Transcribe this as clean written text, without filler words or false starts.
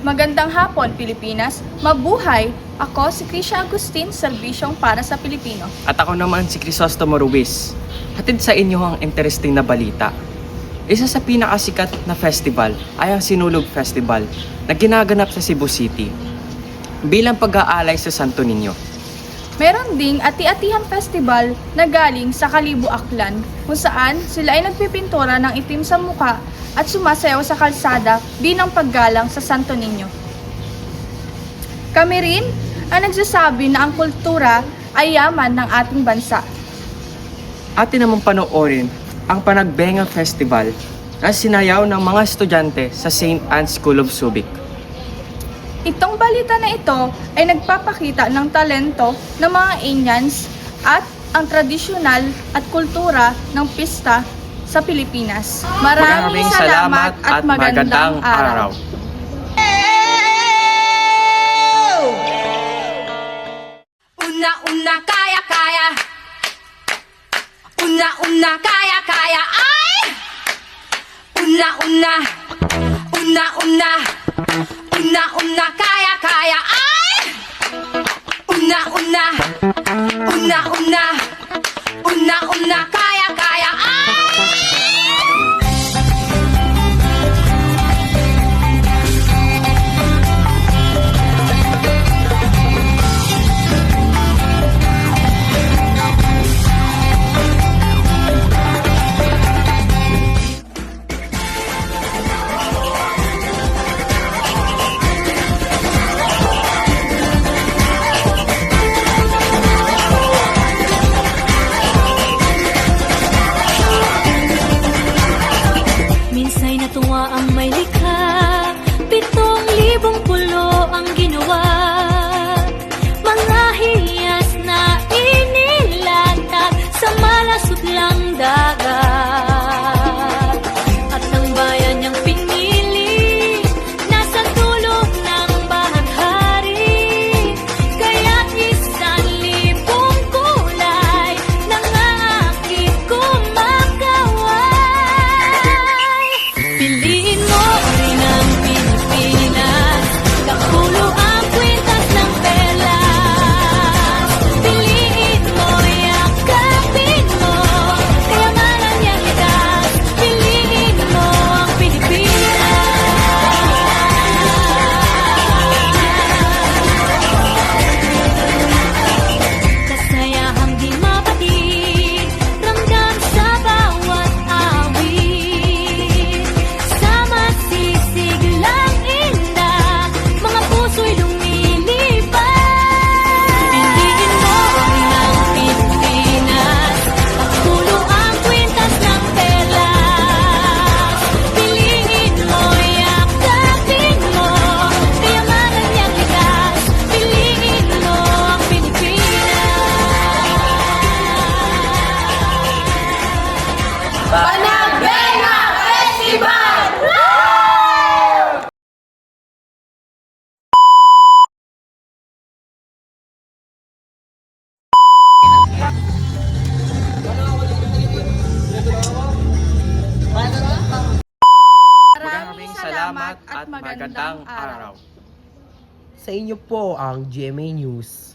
Magandang hapon, Pilipinas. Mabuhay! Ako si Krisha Agustin, serbisyong para sa Pilipino. At ako naman si Crisostomo Ruiz. Hatid sa inyo ang interesting na balita. Isa sa pinakasikat na festival ay ang Sinulog Festival na ginaganap sa Cebu City bilang pag-aalay sa Santo Niño. Meron ding Ati-Atihan Festival na galing sa Kalibo, Aklan, kung saan sila ay nagpipintura ng itim sa muka at sumasayaw sa kalsada bilang paggalang sa Santo Niño. Kami rin ang nagsasabi na ang kultura ay yaman ng ating bansa. Atin namang panoorin ang Panagbenga Festival na sinayaw ng mga estudyante sa St. Anne's School of Subic. Itong balita na ito ay nagpapakita ng talento ng mga Indians at ang tradisyonal at kultura ng pista sa Pilipinas. Maraming salamat at magandang araw. Una, kaya. Una, kaya. Ay! Una, kaya. Ay! Una, kaya. Ay! Minsa'y natuwa ang may likha, 7,000 pulo ang ginawa. Mga hiyas na inilatag sa malasutlang dagat. At ang bayan niyang pinili, nasa dulo ng bahaghari. Kaya 1,000 kulay nang aakit kumakaway. Piliin mo rin ang Pilipinas, kapulo ang kwintas ng pelas. Piliin mo, yakapin mo, kayamanan niyang likas. Piliin mo ang Pilipinas. Kasayahang di mapatid, ramdam sa bawat awit. Sa masisiglang indah, mga puso'y lumilipad. Piliin mo ang Pilipinas, kapulo ang kwintas ng pelas. Piliin mo, yakapin mo, kayamanan niyang likas. Piliin mo ang Pilipinas. Panagbenga Festival! Maraming salamat at magandang araw. Sa inyo po ang GMA News.